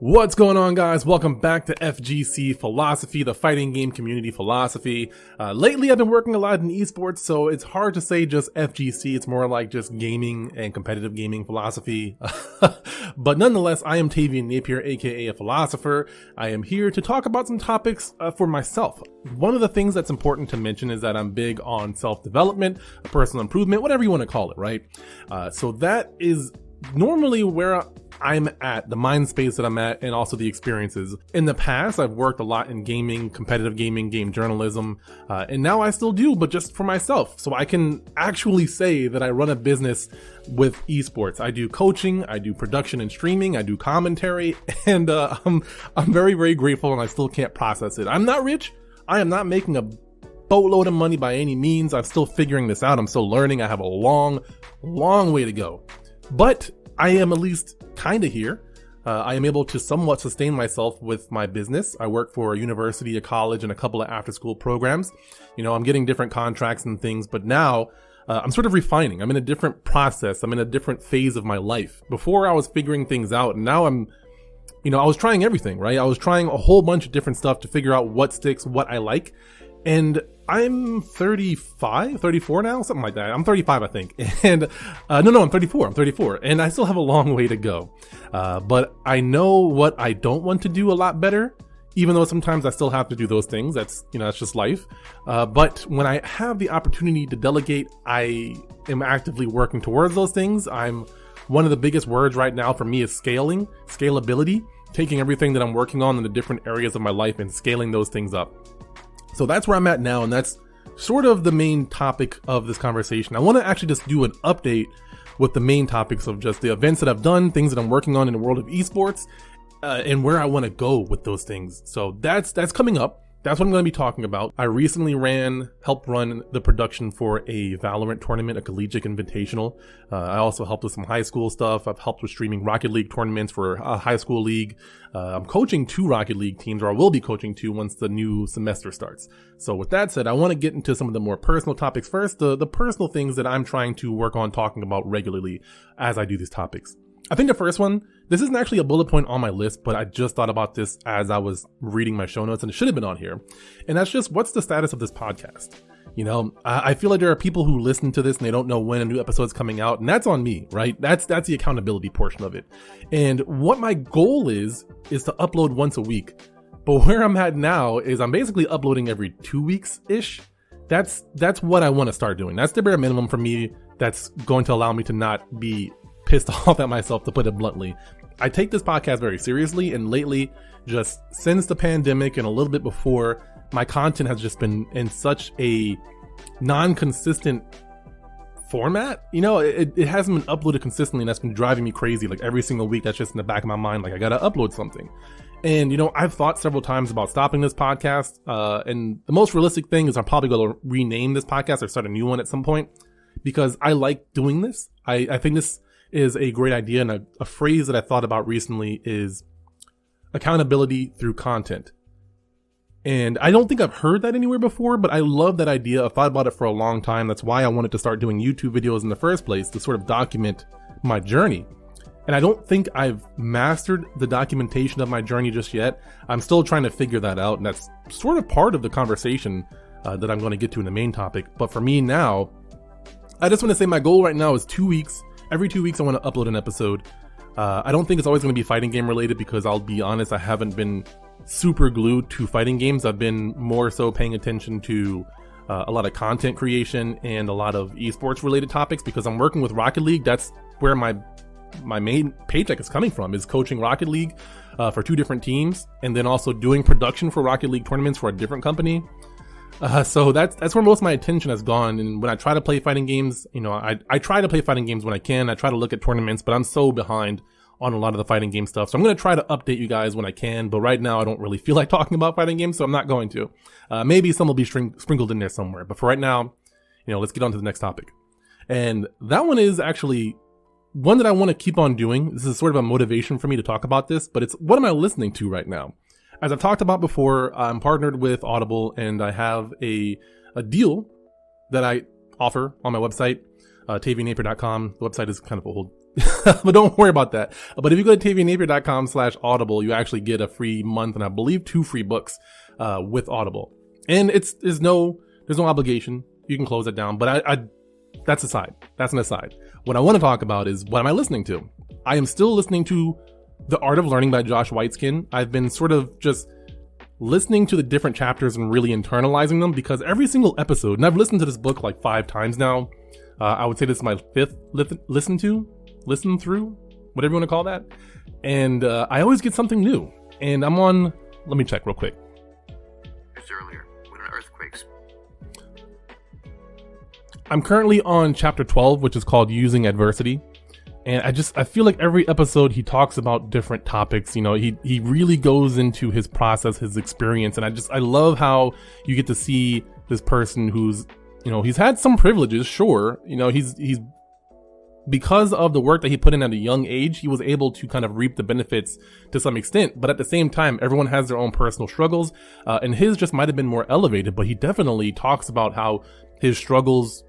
What's going on, guys? Welcome back to FGC Philosophy, the fighting game community philosophy. Lately, I've been working a lot in esports, so it's hard to say just FGC. It's more like just gaming and competitive gaming philosophy. But nonetheless, I am Tavian Napier, aka a philosopher. I am here to talk about some topics for myself. One of the things that's important to mention is that I'm big on self-development, personal improvement, whatever you want to call it, right? So that is normally where I'm at, the mind space that I'm at, and also the experiences. In the past, I've worked a lot in gaming, competitive gaming, game journalism, and now I still do, but just for myself. So I can actually say that I run a business with esports. I do coaching, I do production and streaming, I do commentary, and I'm very, very grateful, and I still can't process it. I'm not rich. I am not making a boatload of money by any means. I'm still figuring this out. I'm still learning. I have a long, long way to go. But I am at least kind of here. I am able to somewhat sustain myself with my business. I work for a university, a college, and a couple of after-school programs. You know, I'm getting different contracts and things, but now I'm sort of refining. I'm in a different process. I'm in a different phase of my life. Before I was figuring things out, and now I was trying everything, right? I was trying a whole bunch of different stuff to figure out what sticks, what I like. And I'm 34 now, something like that. I'm 35, I think. And no, I'm 34. And I still have a long way to go. But I know what I don't want to do a lot better, even though sometimes I still have to do those things. That's just life. But when I have the opportunity to delegate, I am actively working towards those things. One of the biggest words right now for me is scalability, taking everything that I'm working on in the different areas of my life and scaling those things up. So that's where I'm at now, and that's sort of the main topic of this conversation. I want to actually just do an update with the main topics of just the events that I've done, things that I'm working on in the world of esports, and where I want to go with those things. So that's coming up. That's what I'm going to be talking about. I recently helped run the production for a Valorant tournament, a Collegiate invitational. I also helped with some high school stuff. I've helped with streaming Rocket League tournaments for a high school league. I'm coaching 2 Rocket League teams, or I will be coaching 2 once the new semester starts. So with that said, I want to get into some of the more personal topics first, the personal things that I'm trying to work on talking about regularly as I do these topics. I think the first one, this isn't actually a bullet point on my list, but I just thought about this as I was reading my show notes, and it should have been on here. And that's just, what's the status of this podcast? You know, I feel like there are people who listen to this and they don't know when a new episode's coming out, and that's on me, right? That's the accountability portion of it. And what my goal is to upload once a week. But where I'm at now is I'm basically uploading every 2 weeks-ish. That's what I want to start doing. That's the bare minimum for me. That's going to allow me to not be pissed off at myself, to put it bluntly. I take this podcast very seriously, and lately, just since the pandemic and a little bit before, my content has just been in such a non-consistent format. You know, it hasn't been uploaded consistently, and that's been driving me crazy. Like every single week, that's just in the back of my mind, like I gotta upload something. And I've thought several times about stopping this podcast, and the most realistic thing is I'm probably gonna rename this podcast or start a new one at some point, because I like doing this. I think this is a great idea, and a phrase that I thought about recently is accountability through content. And I don't think I've heard that anywhere before, but I love that idea. I've thought about it for a long time. That's why I wanted to start doing YouTube videos in the first place, to sort of document my journey. And I don't think I've mastered the documentation of my journey just yet. I'm still trying to figure that out, and that's sort of part of the conversation that I'm going to get to in the main topic. But for me now, I just want to say my goal right now is 2 weeks. Every 2 weeks I want to upload an episode. I don't think it's always going to be fighting game related, because I'll be honest, I haven't been super glued to fighting games. I've been more so paying attention to a lot of content creation and a lot of esports related topics, because I'm working with Rocket League. That's where my main paycheck is coming from, is coaching Rocket League for 2 different teams, and then also doing production for Rocket League tournaments for a different company. So that's where most of my attention has gone. And when I try to play fighting games, I try to play fighting games when I can. I try to look at tournaments, but I'm so behind on a lot of the fighting game stuff. So I'm going to try to update you guys when I can. But right now, I don't really feel like talking about fighting games, so I'm not going to. Maybe some will be sprinkled in there somewhere. But for right now, let's get on to the next topic. And that one is actually one that I want to keep on doing. This is sort of a motivation for me to talk about this, but it's, what am I listening to right now? As I've talked about before, I'm partnered with Audible, and I have a deal that I offer on my website, tavianapier.com. The website is kind of but don't worry about that. But if you go to tvnapier.com/audible, you actually get a free month and I believe 2 free books with Audible. And there's no obligation. You can close it down. But that's aside. That's an aside. What I want to talk about is what am I listening to? I am still listening to The Art of Learning by Josh Waitzkin. I've been sort of just listening to the different chapters and really internalizing them because every single episode, and I've listened to this book like 5 times now. I would say this is my 5th listen through, whatever you want to call that. And I always get something new. And I'm on, let me check real quick. Earlier, when an earthquake. I'm currently on chapter 12, which is called Using Adversity. And I feel like every episode he talks about different topics. You know, he really goes into his process, his experience. And I love how you get to see this person who's, you know, he's had some privileges, sure. You know, he's because of the work that he put in at a young age, he was able to kind of reap the benefits to some extent. But at the same time, everyone has their own personal struggles, and his just might have been more elevated. But he definitely talks about how his struggles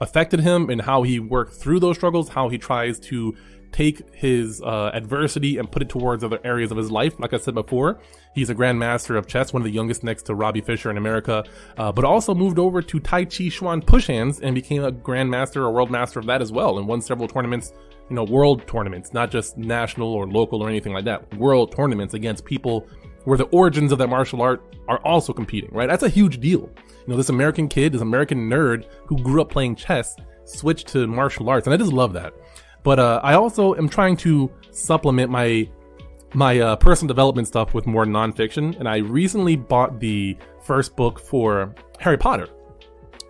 affected him and how he worked through those struggles, how he tries to take his adversity and put it towards other areas of his life. Like I said before, he's a grandmaster of chess, one of the youngest next to Robbie Fischer in America, but also moved over to Tai Chi Chuan push hands and became a grandmaster or world master of that as well, and won several tournaments, you know, world tournaments, not just national or local or anything like that, world tournaments against people where the origins of that martial art are also competing, right? That's a huge deal. You know, this American kid, this American nerd who grew up playing chess, switched to martial arts, and I just love that. But I also am trying to supplement my personal development stuff with more nonfiction, and I recently bought the first book for Harry Potter.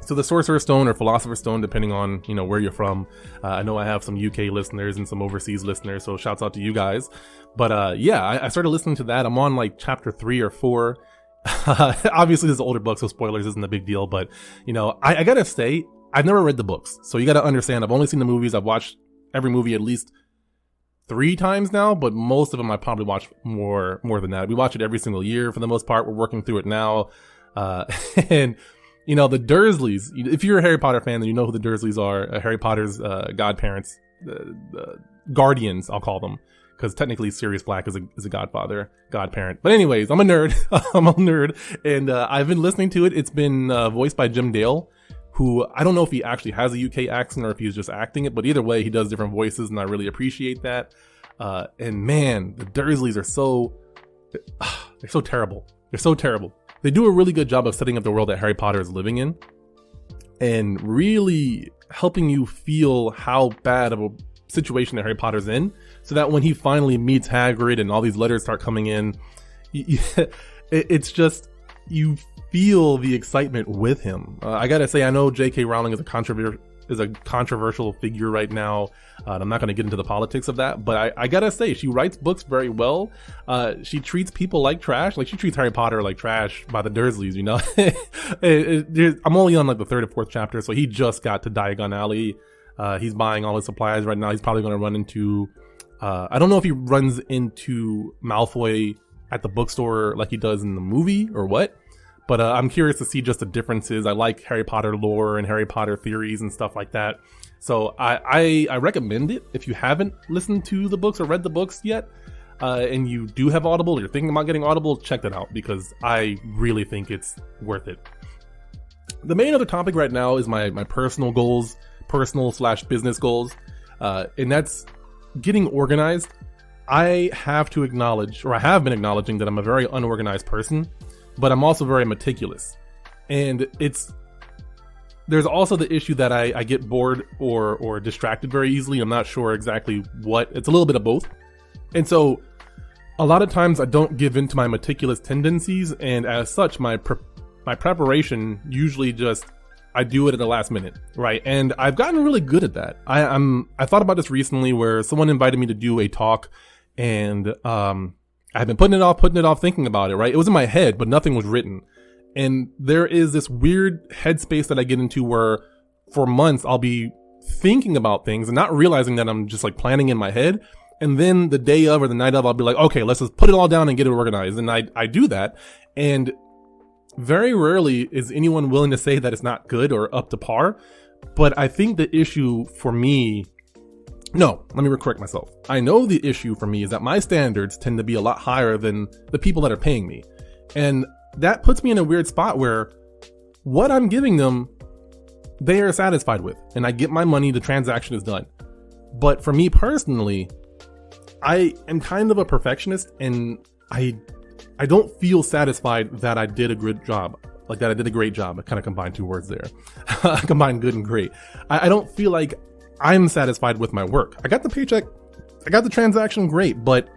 So the Sorcerer Stone or Philosopher's Stone, depending on, you know, where you're from. I know I have some UK listeners and some overseas listeners, so shouts out to you guys. But yeah, I started listening to that. I'm on like chapter 3 or 4. Obviously, this is an older book, so spoilers isn't a big deal. But, you know, I gotta say, I've never read the books. So you gotta understand, I've only seen the movies. I've watched every movie at least 3 times now, but most of them I probably watch more than that. We watch it every single year for the most part. We're working through it now. And, you know, the Dursleys, if you're a Harry Potter fan, then you know who the Dursleys are. Harry Potter's godparents, the guardians, I'll call them. Because technically Sirius Black is a godparent. But anyways, I'm a nerd. I'm a nerd. And I've been listening to it. It's been voiced by Jim Dale, who I don't know if he actually has a UK accent or if he's just acting it. But either way, he does different voices, and I really appreciate that. And man, the Dursleys are they're so terrible. They're so terrible. They do a really good job of setting up the world that Harry Potter is living in and really helping you feel how bad of a situation that Harry Potter's in, so that when he finally meets Hagrid and all these letters start coming in, it's just, you feel the excitement with him. I gotta say, I know J.K. Rowling is a controversial figure right now. I'm not going to get into the politics of that, but I gotta say, she writes books very well. She treats people like trash. Like, she treats Harry Potter like trash by the Dursleys, you know? I'm only on like the 3rd or 4th chapter, so he just got to Diagon Alley. He's buying all his supplies right now. He's probably going to run into, I don't know if he runs into Malfoy at the bookstore like he does in the movie or what, but I'm curious to see just the differences. I like Harry Potter lore and Harry Potter theories and stuff like that. So I recommend it if you haven't listened to the books or read the books yet, and you do have Audible or you're thinking about getting Audible, check that out because I really think it's worth it. The main other topic right now is my personal goals. Personal/business goals, and that's getting organized. I have to acknowledge, or I have been acknowledging, that I'm a very unorganized person, but I'm also very meticulous. And there's also the issue that I get bored or distracted very easily. I'm not sure exactly what. It's a little bit of both. And so a lot of times I don't give in to my meticulous tendencies, and as such, my preparation usually just, I do it at the last minute, right? And I've gotten really good at that. I thought about this recently where someone invited me to do a talk, and I've been putting it off, thinking about it, right? It was in my head, but nothing was written. And there is this weird headspace that I get into where for months I'll be thinking about things and not realizing that I'm just like planning in my head. And then the day of or the night of, I'll be like, okay, let's just put it all down and get it organized. And I do that. And very rarely is anyone willing to say that it's not good or up to par. But I think the issue for me No, let me correct myself. I know the issue for me is that my standards tend to be a lot higher than the people that are paying me. And that puts me in a weird spot where what I'm giving them, they are satisfied with. And I get my money, the transaction is done. But for me personally, I am kind of a perfectionist, and I don't feel satisfied that I did a good job. Like that I did a great job. I kind of combined two words there. I combined good and great. I don't feel like I'm satisfied with my work. I got the paycheck, I got the transaction, great, but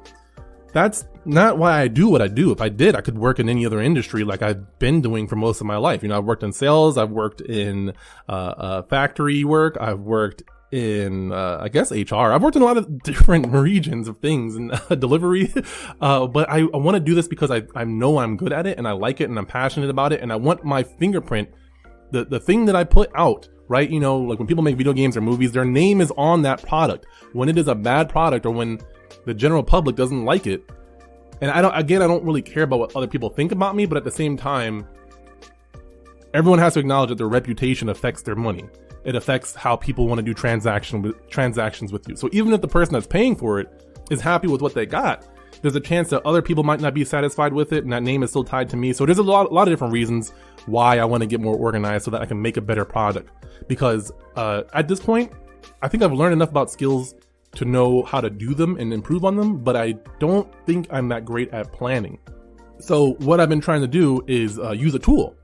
that's not why I do what I do. If I did, I could work in any other industry like I've been doing for most of my life. You know, I've worked in sales, I've worked in factory work, I've worked in I guess HR. I've worked in a lot of different regions of things and delivery, but I want to do this because I know I'm good at it and I like it and I'm passionate about it, and I want my fingerprint, the thing that I put out, right? You know, like when people make video games or movies, their name is on that product. When it is a bad product or when the general public doesn't like it, and I don't really care about what other people think about me, but at the same time, everyone has to acknowledge that their reputation affects their money. It affects how people want to do transactions with you. So even if the person that's paying for it is happy with what they got, there's a chance that other people might not be satisfied with it, and that name is still tied to me. So there's a lot of different reasons why I want to get more organized so that I can make a better product. Because at this point, I think I've learned enough about skills to know how to do them and improve on them, but I don't think I'm that great at planning. So what I've been trying to do is use a tool.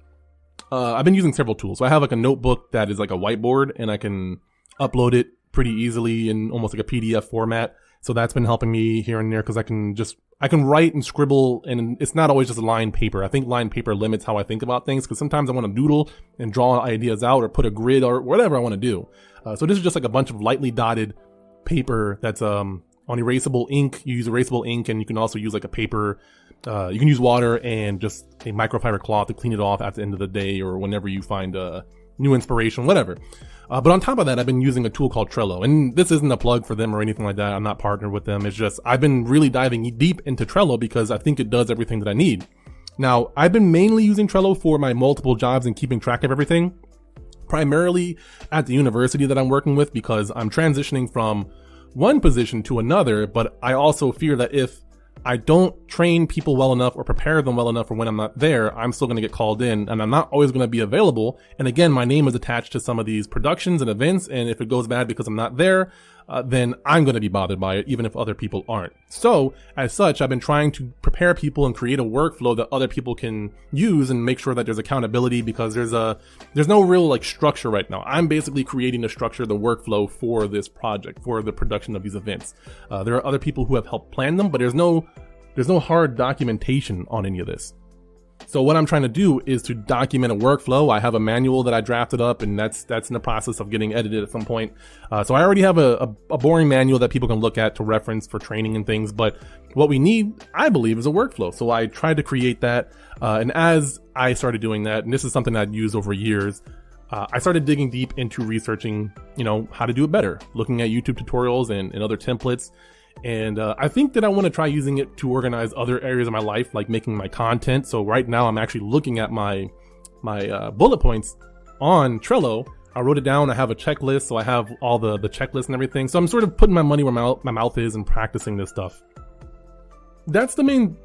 I've been using several tools. So I have like a notebook that is like a whiteboard, and I can upload it pretty easily in almost like a PDF format. So that's been helping me here and there, because I can write and scribble, and it's not always just lined paper. I think lined paper limits how I think about things, because sometimes I want to doodle and draw ideas out or put a grid or whatever I want to do. So this is just like a bunch of lightly dotted paper that's on erasable ink. You use erasable ink, and you can also use like a paper. You can use water and just a microfiber cloth to clean it off at the end of the day or whenever you find new inspiration, whatever. But on top of that, I've been using a tool called Trello, and this isn't a plug for them or anything like that. I'm not partnered with them. It's just I've been really diving deep into Trello because I think it does everything that I need. Now, I've been mainly using Trello for my multiple jobs and keeping track of everything, primarily at the university that I'm working with, because I'm transitioning from one position to another, but I also fear that if I don't train people well enough or prepare them well enough for when I'm not there, I'm still going to get called in, and I'm not always going to be available. And again, my name is attached to some of these productions and events, and if it goes bad because I'm not there, then I'm going to be bothered by it, even if other people aren't. So, as such, I've been trying to prepare people and create a workflow that other people can use and make sure that there's accountability, because there's no real like structure right now. I'm basically creating the structure, the workflow for this project, for the production of these events. There are other people who have helped plan them, but there's no hard documentation on any of this. So what I'm trying to do is to document a workflow. I have a manual that I drafted up, and that's in the process of getting edited at some point. So I already have a boring manual that people can look at to reference for training and things. But what we need, I believe, is a workflow. So I tried to create that. And as I started doing that, and this is something I'd used over years, I started digging deep into researching, how to do it better, looking at YouTube tutorials and other templates. And I think that I want to try using it to organize other areas of my life, like making my content. So right now I'm actually looking at my bullet points on Trello. I wrote it down. I have a checklist, so I have all the checklists and everything. So I'm sort of putting my money where my mouth is and practicing this stuff. That's the main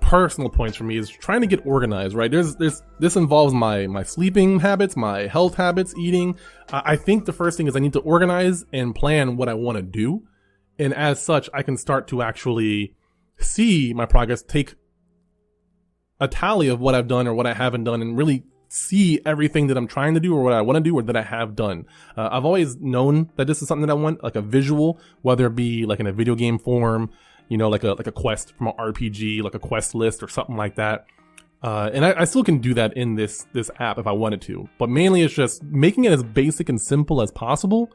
personal points for me, is trying to get organized, right? This involves my sleeping habits, my health habits, eating. I think the first thing is I need to organize and plan what I want to do. And as such, I can start to actually see my progress, take a tally of what I've done or what I haven't done, and really see everything that I'm trying to do or what I want to do or that I have done. I've always known that this is something that I want, like a visual, whether it be like in a video game form, like a quest from an RPG, like a quest list or something like that. And I still can do that in this app if I wanted to. But mainly it's just making it as basic and simple as possible,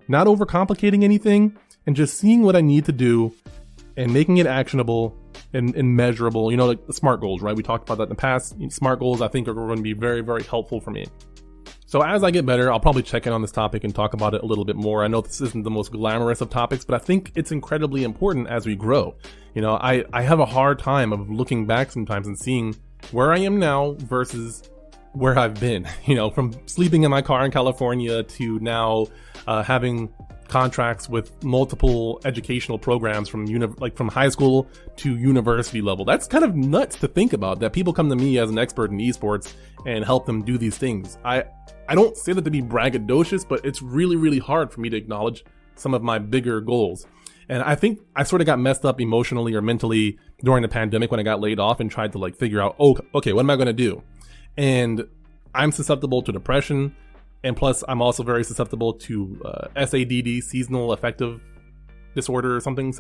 not overcomplicating anything, and just seeing what I need to do and making it actionable and measurable, like the SMART goals, right? We talked about that in the past. SMART goals, I think, are going to be very, very helpful for me. So as I get better, I'll probably check in on this topic and talk about it a little bit more. I know this isn't the most glamorous of topics, but I think it's incredibly important as we grow. I have a hard time of looking back sometimes and seeing where I am now versus where I've been, from sleeping in my car in California to now having contracts with multiple educational programs from from high school to university level. That's kind of nuts to think about, that people come to me as an expert in esports and help them do these things. I don't say that to be braggadocious, but it's really, really hard for me to acknowledge some of my bigger goals. And I think I sort of got messed up emotionally or mentally during the pandemic when I got laid off and tried to figure out, oh, okay, what am I going to do? And I'm susceptible to depression. And plus, I'm also very susceptible to SADD, seasonal affective disorder or something.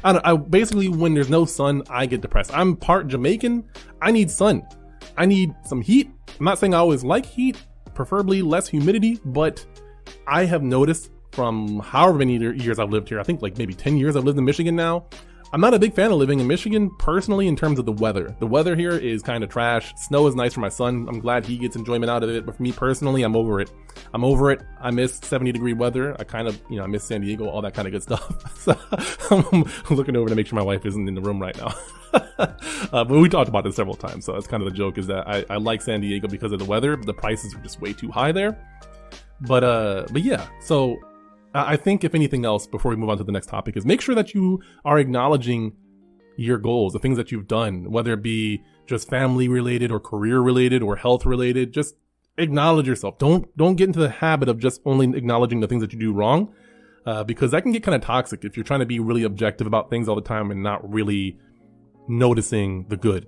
I basically, when there's no sun, I get depressed. I'm part Jamaican. I need sun. I need some heat. I'm not saying I always like heat, preferably less humidity, but I have noticed from however many years I've lived here, I think maybe 10 years I've lived in Michigan now, I'm not a big fan of living in Michigan personally in terms of the weather. The weather here is kind of trash. Snow is nice for my son. I'm glad he gets enjoyment out of it, but for me personally, I'm over it. I miss 70-degree weather. I miss San Diego, all that kind of good stuff. So I'm looking over to make sure my wife isn't in the room right now. But we talked about this several times, so that's kind of the joke, is that I like San Diego because of the weather, but the prices are just way too high there. But yeah, so I think if anything else, before we move on to the next topic, is make sure that you are acknowledging your goals, the things that you've done, whether it be just family related or career related or health related. Just acknowledge yourself. Don't get into the habit of just only acknowledging the things that you do wrong, because that can get kind of toxic if you're trying to be really objective about things all the time and not really noticing the good.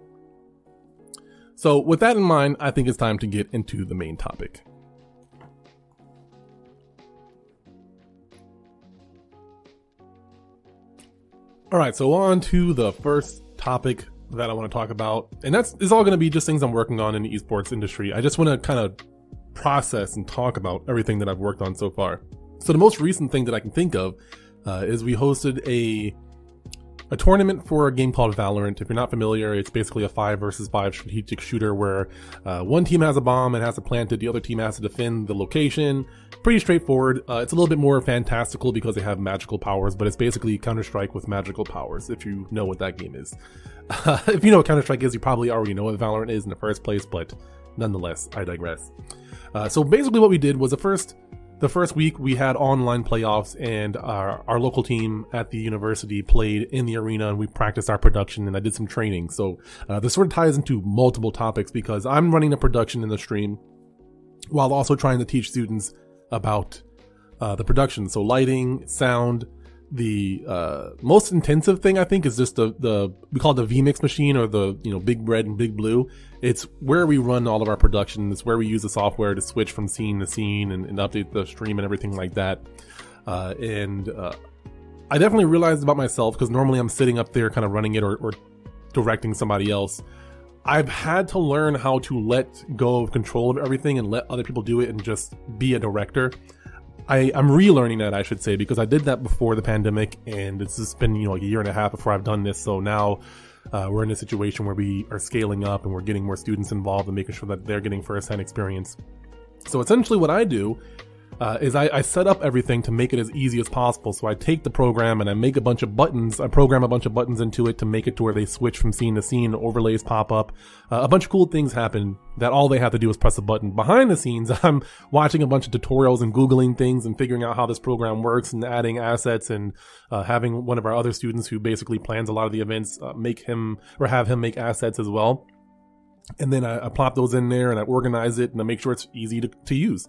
So with that in mind, I think it's time to get into the main topic. All right, so on to the first topic that I want to talk about, and it's all going to be just things I'm working on in the esports industry. I just want to kind of process and talk about everything that I've worked on so far. So the most recent thing that I can think of is we hosted a tournament for a game called Valorant. If you're not familiar, it's basically a 5 versus 5 strategic shooter where one team has a bomb and has to plant it, the other team has to defend the location. Pretty straightforward. It's a little bit more fantastical because they have magical powers, but it's basically Counter-Strike with magical powers, if you know what that game is. If you know what Counter-Strike is, you probably already know what Valorant is in the first place, but nonetheless, I digress. So basically what we did was the first week we had online playoffs, and our local team at the university played in the arena, and we practiced our production, and I did some training. So this sort of ties into multiple topics because I'm running the production in the stream while also trying to teach students about the production. So lighting, sound. The most intensive thing I think is just the we call it the vMix machine, or the Big Red and Big Blue. It's where we run all of our production. It's where we use the software to switch from scene to scene and update the stream and everything like that. And I definitely realized about myself, because normally I'm sitting up there kind of running it or directing somebody else. I've had to learn how to let go of control of everything and let other people do it and just be a director. I'm relearning that, I should say, because I did that before the pandemic, and it's just been a year and a half before I've done this. So now we're in a situation where we are scaling up and we're getting more students involved and making sure that they're getting first-hand experience. So essentially what I do is I set up everything to make it as easy as possible. So I take the program and I make a bunch of buttons. I program a bunch of buttons into it to make it to where they switch from scene to scene, overlays pop up. A bunch of cool things happen that all they have to do is press a button. Behind the scenes, I'm watching a bunch of tutorials and Googling things and figuring out how this program works and adding assets, and having one of our other students who basically plans a lot of the events have him make assets as well. And then I plop those in there and I organize it and I make sure it's easy to use.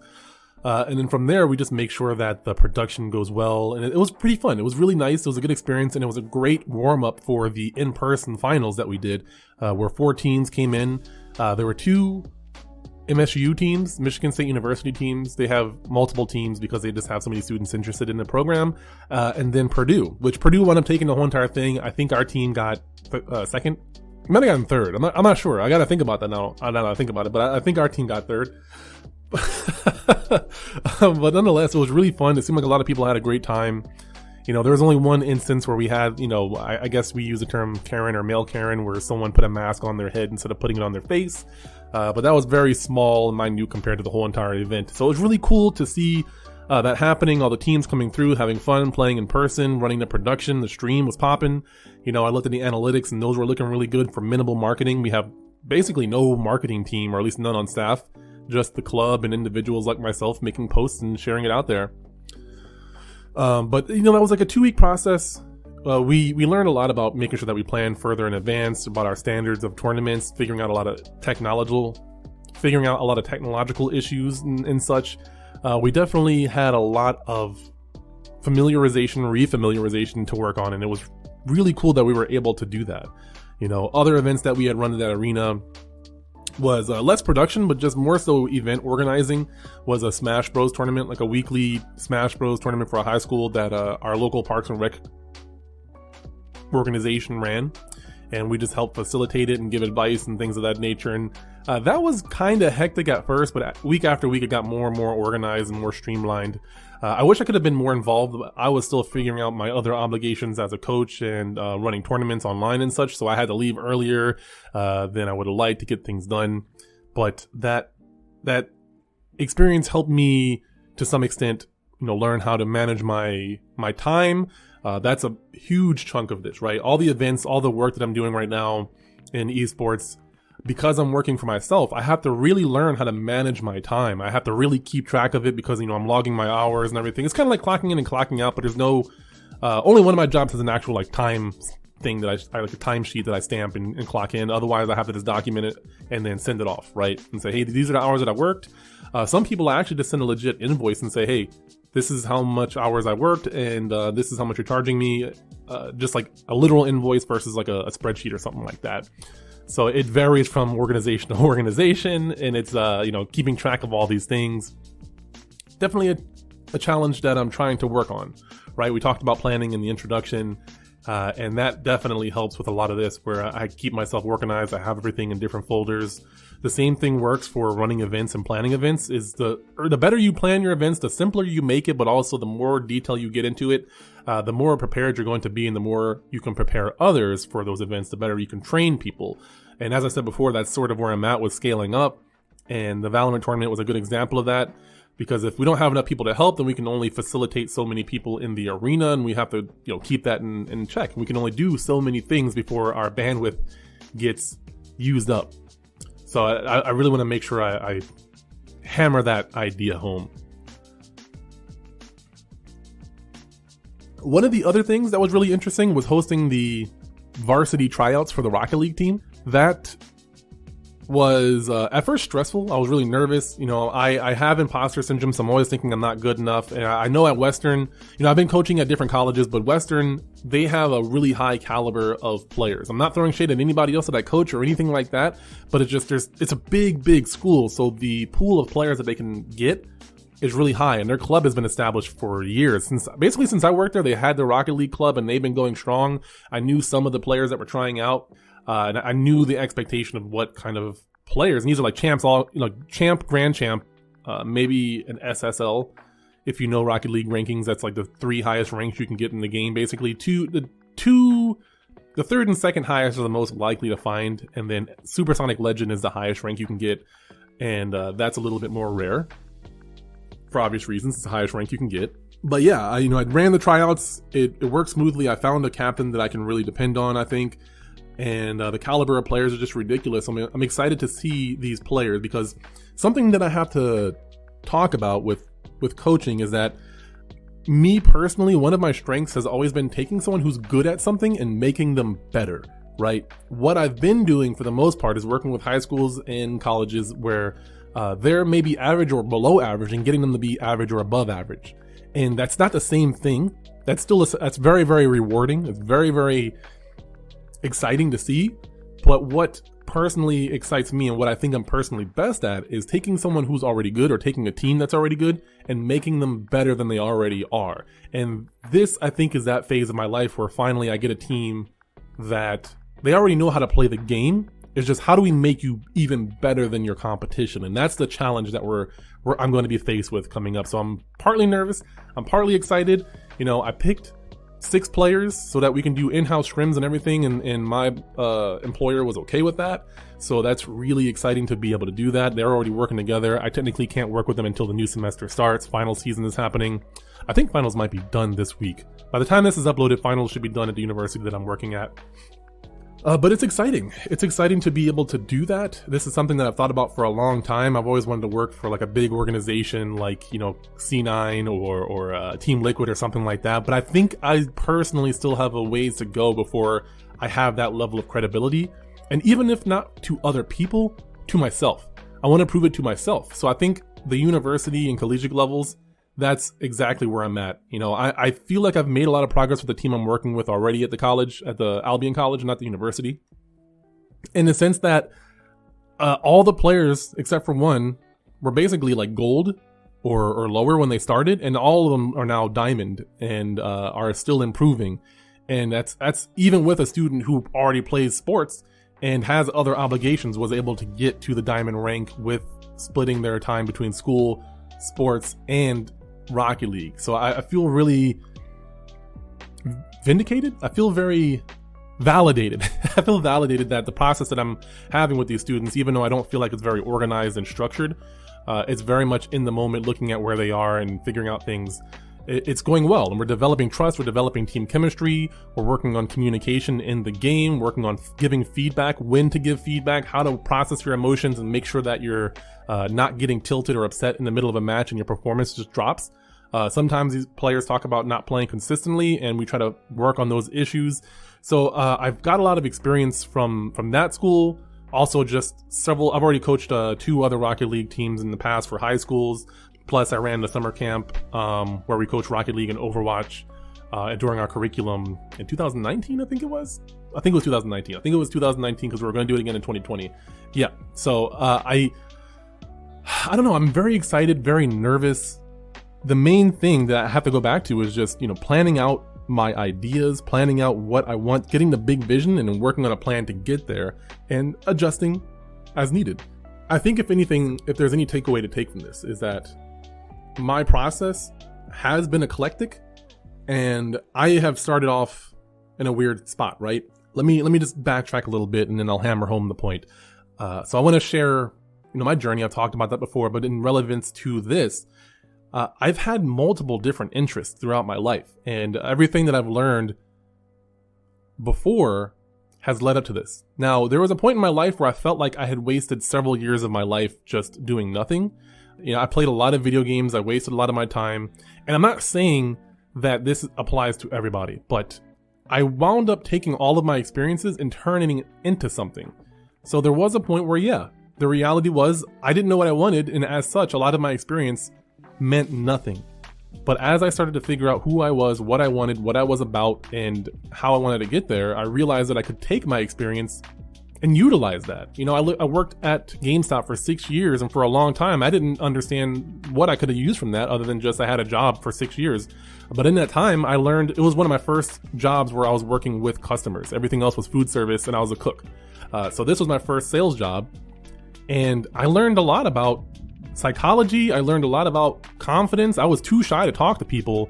And then from there, we just make sure that the production goes well. And it was pretty fun. It was really nice. It was a good experience. And it was a great warm up for the in-person finals that we did, where 4 teams came in. There were 2 MSU teams, Michigan State University teams. They have multiple teams because they just have so many students interested in the program. And then Purdue wound up taking the whole entire thing. I think our team got second. I might have gotten third. I'm not sure. I got to think about that now that I think about it. But I think our team got third. But nonetheless, it was really fun. It seemed like a lot of people had a great time. There was only one instance where we had, I guess we use the term Karen or male Karen, where someone put a mask on their head instead of putting it on their face. But that was very small and minute compared to the whole entire event. So it was really cool to see that happening, all the teams coming through, having fun, playing in person, running the production. The stream was popping. I looked at the analytics and those were looking really good for minimal marketing. We have basically no marketing team, or at least none on staff. Just the club and individuals like myself making posts and sharing it out there. But that was like a 2-week process. We learned a lot about making sure that we plan further in advance, about our standards of tournaments, figuring out a lot of technological issues and such. We definitely had a lot of refamiliarization to work on, and it was really cool that we were able to do that. Other events that we had run in that arena was less production, but just more so event organizing. Was a Smash Bros tournament, like a weekly Smash Bros tournament for a high school that our local Parks and Rec organization ran, and we just helped facilitate it and give advice and things of that nature. And that was kind of hectic at first, but week after week it got more and more organized and more streamlined. I wish I could have been more involved, but I was still figuring out my other obligations as a coach and running tournaments online and such, so I had to leave earlier than I would have liked to get things done. But that experience helped me to some extent, learn how to manage my time. That's a huge chunk of this, right? All the events, all the work that I'm doing right now in esports, because I'm working for myself, I have to really learn how to manage my time. I have to really keep track of it because, I'm logging my hours and everything. It's kind of like clocking in and clocking out, but there's no, only one of my jobs has an actual like time thing that I like a timesheet that I stamp and clock in. Otherwise I have to just document it and then send it off, right? And say, hey, these are the hours that I worked. Some people actually just send a legit invoice and say, hey, this is how much hours I worked, and this is how much you're charging me. Just like a literal invoice versus like a spreadsheet or something like that. So it varies from organization to organization, and it's keeping track of all these things. Definitely a challenge that I'm trying to work on, right? We talked about planning in the introduction, and that definitely helps with a lot of this, where I keep myself organized. I have everything in different folders. The same thing works for running events and planning events. The better you plan your events, the simpler you make it, but also the more detail you get into it, the more prepared you're going to be, and the more you can prepare others for those events, the better you can train people. And as I said before, that's sort of where I'm at with scaling up, and the Valorant tournament was a good example of that, because if we don't have enough people to help, then we can only facilitate so many people in the arena, and we have to keep that in check. We can only do so many things before our bandwidth gets used up. So I really want to make sure I hammer that idea home. One of the other things that was really interesting was hosting the varsity tryouts for the Rocket League team. That was at first stressful. I was really nervous. I have imposter syndrome, so I'm always thinking I'm not good enough. And I know at Western, I've been coaching at different colleges, but Western, they have a really high caliber of players. I'm not throwing shade at anybody else that I coach or anything like that, but it's a big school. So the pool of players that they can get is really high, and their club has been established for years. Since I worked there, they had the Rocket League club, and they've been going strong. I knew some of the players that were trying out, and I knew the expectation of what kind of players. And these are like champs, champ, grand champ, maybe an SSL. If you know Rocket League rankings, that's like the 3 highest ranks you can get in the game. Basically, the third and second highest are the most likely to find, and then Supersonic Legend is the highest rank you can get, and that's a little bit more rare. For obvious reasons, it's the highest rank you can get. But yeah, I ran the tryouts. It worked smoothly. I found a captain that I can really depend on, I think. And the caliber of players are just ridiculous. I'm excited to see these players, because something that I have to talk about with coaching is that me personally, one of my strengths has always been taking someone who's good at something and making them better, right? What I've been doing for the most part is working with high schools and colleges where they're maybe average or below average, and getting them to be average or above average. And that's not the same thing. That's very, very rewarding. It's very, very exciting to see. But what personally excites me, and what I think I'm personally best at, is taking someone who's already good, or taking a team that's already good, and making them better than they already are. And this, I think, is that phase of my life where finally I get a team that they already know how to play the game. It's just, how do we make you even better than your competition? And that's the challenge that I'm going to be faced with coming up. So I'm partly nervous. I'm partly excited. I picked 6 players so that we can do in-house scrims and everything. And my employer was okay with that. So that's really exciting to be able to do that. They're already working together. I technically can't work with them until the new semester starts. Final season is happening. I think finals might be done this week. By the time this is uploaded, finals should be done at the university that I'm working at. But it's exciting. It's exciting to be able to do that. This is something that I've thought about for a long time. I've always wanted to work for like a big organization like, you know, C9 or Team Liquid or something like that. But I think I personally still have a ways to go before I have that level of credibility. And even if not to other people, to myself. I want to prove it to myself. So I think the university and collegiate levels, that's exactly where I'm at. You know, I feel like I've made a lot of progress with the team I'm working with already at the college, at the Albion College, not the university. In the sense that all the players, except for one, were basically like gold or lower when they started, and all of them are now diamond and are still improving. And that's even with a student who already plays sports and has other obligations, was able to get to the diamond rank with splitting their time between school, sports, and Rocket League. So I feel really vindicated. I feel very validated. I feel validated that the process that I'm having with these students, even though I don't feel like it's very organized and structured, it's very much in the moment, looking at where they are and figuring out things. It's going well, and we're developing trust, we're developing team chemistry, we're working on communication in the game, working on giving feedback, when to give feedback, how to process your emotions and make sure that you're not getting tilted or upset in the middle of a match and your performance just drops. Sometimes these players talk about not playing consistently, and we try to work on those issues. So I've got a lot of experience from that school. Also just I've already coached 2 other Rocket League teams in the past for high schools. Plus I ran the summer camp where we coached Rocket League and Overwatch during our curriculum in 2019, I think it was 2019. I think it was 2019 because we were going to do it again in 2020. Yeah. So I don't know. I'm very excited, very nervous. The main thing that I have to go back to is just, you know, planning out my ideas, planning out what I want, getting the big vision, and then working on a plan to get there and adjusting as needed. I think if anything, if there's any takeaway to take from this, is that my process has been eclectic, and I have started off in a weird spot, right? Let me just backtrack a little bit, and then I'll hammer home the point. So I want to share, you know, my journey. I've talked about that before, but in relevance to this, I've had multiple different interests throughout my life, and everything that I've learned before has led up to this. Now, there was a point in my life where I felt like I had wasted several years of my life just doing nothing. You know, I played a lot of video games, I wasted a lot of my time, and I'm not saying that this applies to everybody, but I wound up taking all of my experiences and turning it into something. So there was a point where, yeah, the reality was I didn't know what I wanted, and as such, a lot of my experience meant nothing. But as I started to figure out who I was, what I wanted, what I was about, and how I wanted to get there, I realized that I could take my experience and utilize that. You know, I worked at GameStop for 6 years, and for a long time, I didn't understand what I could have used from that other than just I had a job for 6 years. But in that time, I learned, it was one of my first jobs where I was working with customers. Everything else was food service, and I was a cook. So this was my first sales job, and I learned a lot about psychology. I learned a lot about confidence. I was too shy to talk to people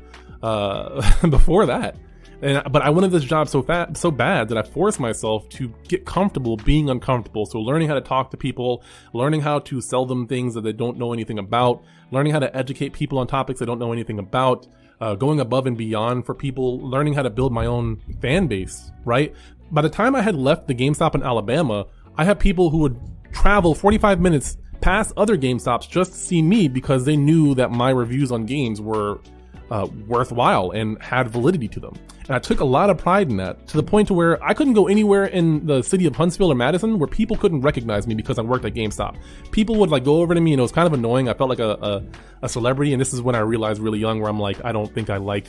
before that. But I wanted this job so bad that I forced myself to get comfortable being uncomfortable. So learning how to talk to people, learning how to sell them things that they don't know anything about, learning how to educate people on topics they don't know anything about, going above and beyond for people, learning how to build my own fan base, right? By the time I had left the GameStop in Alabama, I had people who would travel 45 minutes past other GameStops just to see me because they knew that my reviews on games were worthwhile and had validity to them. And I took a lot of pride in that, to the point to where I couldn't go anywhere in the city of Huntsville or Madison where people couldn't recognize me because I worked at GameStop. People would like go over to me, and it was kind of annoying. I felt like a celebrity, and this is when I realized really young where I'm like, I don't think I like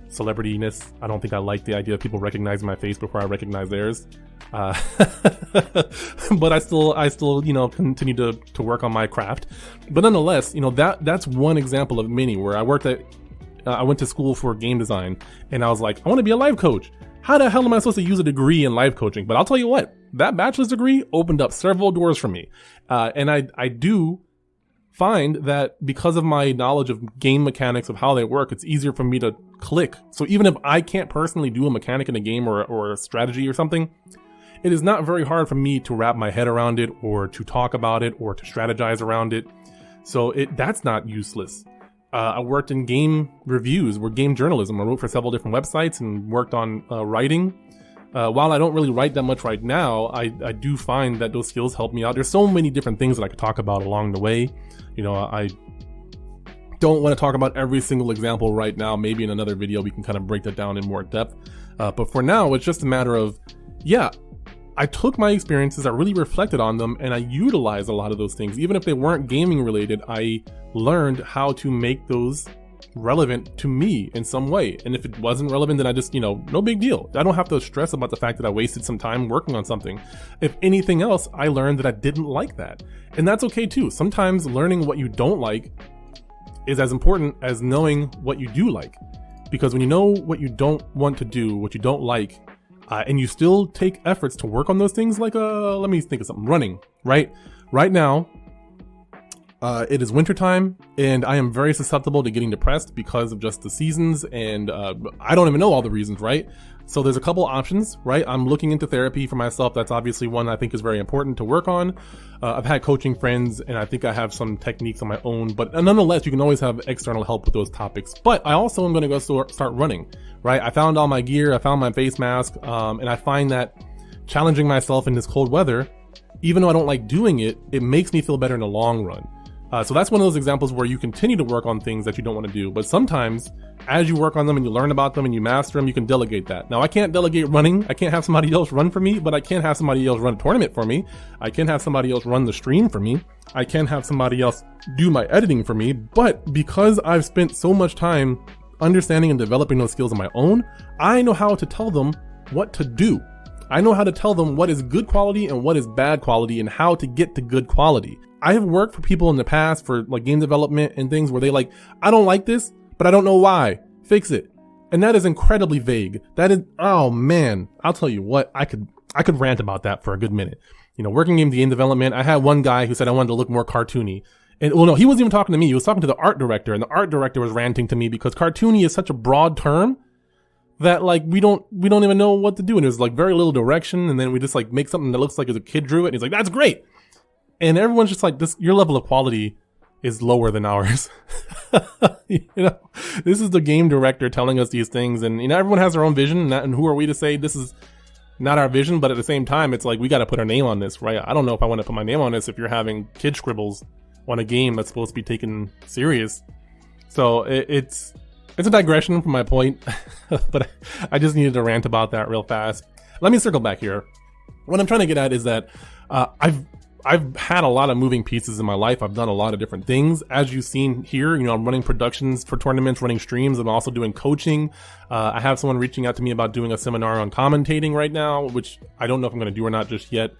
celebrityness. I don't think I like the idea of people recognizing my face before I recognize theirs. But I still, you know, continue to work on my craft. But nonetheless, you know, that's one example of many where I went to school for game design, and I was like, I want to be a life coach. How the hell am I supposed to use a degree in life coaching? But I'll tell you what, that bachelor's degree opened up several doors for me. And I do find that because of my knowledge of game mechanics, of how they work, it's easier for me to click. So even if I can't personally do a mechanic in a game or a strategy or something, it is not very hard for me to wrap my head around it, or to talk about it, or to strategize around it. So that's not useless. I worked in game reviews, or game journalism. I wrote for several different websites and worked on writing. While I don't really write that much right now, I do find that those skills help me out. There's so many different things that I could talk about along the way. I don't want to talk about every single example right now. Maybe in another video we can kind of break that down in more depth. But for now, it's just a matter of, I took my experiences, I really reflected on them, and I utilized a lot of those things. Even if they weren't gaming related, I learned how to make those relevant to me in some way. And if it wasn't relevant, then I just, no big deal. I don't have to stress about the fact that I wasted some time working on something. If anything else, I learned that I didn't like that. And that's okay too. Sometimes learning what you don't like is as important as knowing what you do like. Because when you know what you don't want to do, what you don't like, and you still take efforts to work on those things, like, let me think of something, running, right? Right now, it is wintertime, and I am very susceptible to getting depressed because of just the seasons, and I don't even know all the reasons, right? So there's a couple options, right? I'm looking into therapy for myself. That's obviously one I think is very important to work on. I've had coaching friends, and I think I have some techniques on my own, but nonetheless, you can always have external help with those topics. But I also am going to go start running, right? I found all my gear, I found my face mask, and I find that challenging myself in this cold weather, even though I don't like doing it, it makes me feel better in the long run. So that's one of those examples where you continue to work on things that you don't want to do. But sometimes, as you work on them and you learn about them and you master them, you can delegate that. Now, I can't delegate running. I can't have somebody else run for me, but I can have somebody else run a tournament for me. I can have somebody else run the stream for me. I can have somebody else do my editing for me. But because I've spent so much time understanding and developing those skills on my own, I know how to tell them what to do. I know how to tell them what is good quality and what is bad quality and how to get to good quality. I have worked for people in the past for like game development and things where they like, I don't like this, but I don't know why. Fix it. And that is incredibly vague. That is, oh man, I'll tell you what, I could rant about that for a good minute. Working in game development, I had one guy who said I wanted to look more cartoony. And well, no, he wasn't even talking to me. He was talking to the art director, and the art director was ranting to me because cartoony is such a broad term that like we don't even know what to do. And there's like very little direction. And then we just like make something that looks like as a kid drew it. And he's like, that's great. And everyone's just like, your level of quality is lower than ours. This is the game director telling us these things, and everyone has their own vision, and who are we to say this is not our vision? But at the same time, it's like we got to put our name on this, right? I don't know if I want to put my name on this if you're having kid scribbles on a game that's supposed to be taken serious. So it's a digression from my point, but I just needed to rant about that real fast. Let me circle back here. What I'm trying to get at is that I've had a lot of moving pieces in my life. I've done a lot of different things. As you've seen here, I'm running productions for tournaments, running streams. I'm also doing coaching. I have someone reaching out to me about doing a seminar on commentating right now, which I don't know if I'm going to do or not just yet.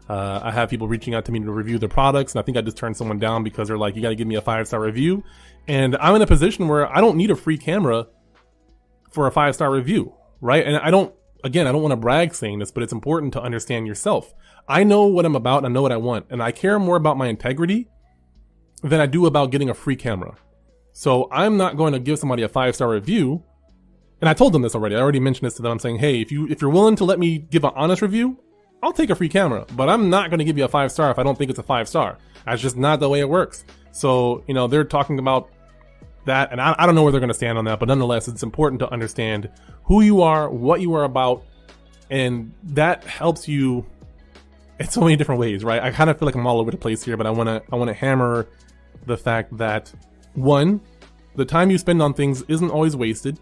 I have people reaching out to me to review the products, and I think I just turned someone down because they're like, you got to give me a 5-star review. And I'm in a position where I don't need a free camera for a 5-star review, right? And I don't want to brag saying this, but it's important to understand yourself. I know what I'm about, and I know what I want, and I care more about my integrity than I do about getting a free camera. So I'm not going to give somebody a 5-star review. And I told them this already. I already mentioned this to them. I'm saying, hey, if you're willing to let me give an honest review, I'll take a free camera, but I'm not going to give you a 5-star if I don't think it's a 5-star. That's just not the way it works. So, they're talking about that, and I don't know where they're going to stand on that, but nonetheless, it's important to understand who you are, what you are about, and that helps you in so many different ways, right? I kind of feel like I'm all over the place here, but I want to hammer the fact that, one, the time you spend on things isn't always wasted.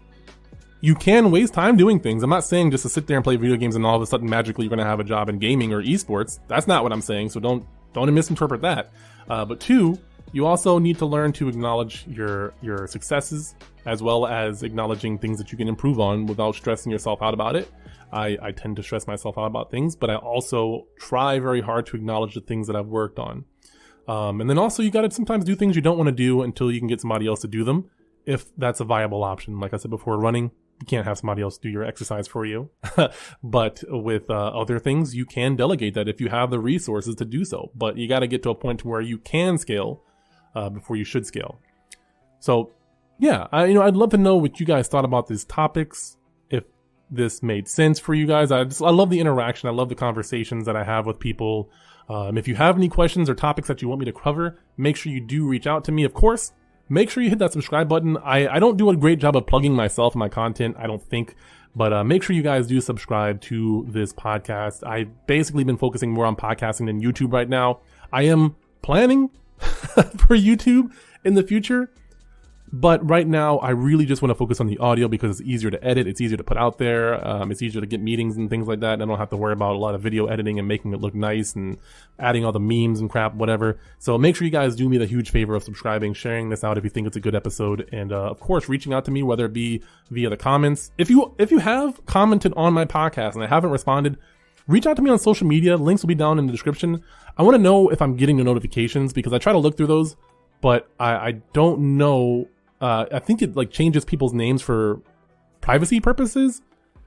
You can waste time doing things. I'm not saying just to sit there and play video games and all of a sudden magically you're going to have a job in gaming or esports. That's not what I'm saying, so don't misinterpret that. But two, you also need to learn to acknowledge your successes as well as acknowledging things that you can improve on without stressing yourself out about it. I tend to stress myself out about things, but I also try very hard to acknowledge the things that I've worked on. And then also you got to sometimes do things you don't want to do until you can get somebody else to do them, if that's a viable option. Like I said before, running, you can't have somebody else do your exercise for you. But with other things, you can delegate that if you have the resources to do so. But you got to get to a point to where you can scale before you should scale. So yeah, I'd love to know what you guys thought about these topics. If this made sense for you guys. I love the interaction. I love the conversations that I have with people. If you have any questions or topics that you want me to cover, make sure you do reach out to me. Of course, make sure you hit that subscribe button. I don't do a great job of plugging myself and my content. I don't think But make sure you guys do subscribe to this podcast. I've basically been focusing more on podcasting than YouTube right now. I am planning for YouTube in the future, but right now I really just want to focus on the audio because it's easier to edit, it's easier to put out there, it's easier to get meetings and things like that, and I don't have to worry about a lot of video editing and making it look nice and adding all the memes and crap, whatever. So make sure you guys do me the huge favor of subscribing, sharing this out if you think it's a good episode, and of course reaching out to me, whether it be via the comments. If you have commented on my podcast and I haven't responded, reach out to me on social media. Links will be down in the description. I want to know if I'm getting the notifications because I try to look through those, but I don't know. I think it like changes people's names for privacy purposes.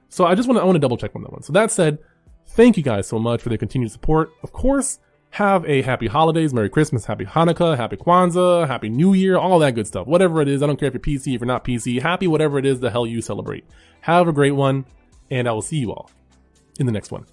So I want to double check on that one. So that said, thank you guys so much for their continued support. Of course, have a happy holidays, Merry Christmas, Happy Hanukkah, Happy Kwanzaa, Happy New Year, all that good stuff. Whatever it is, I don't care if you're PC, if you're not PC, happy whatever it is the hell you celebrate. Have a great one, and I will see you all in the next one.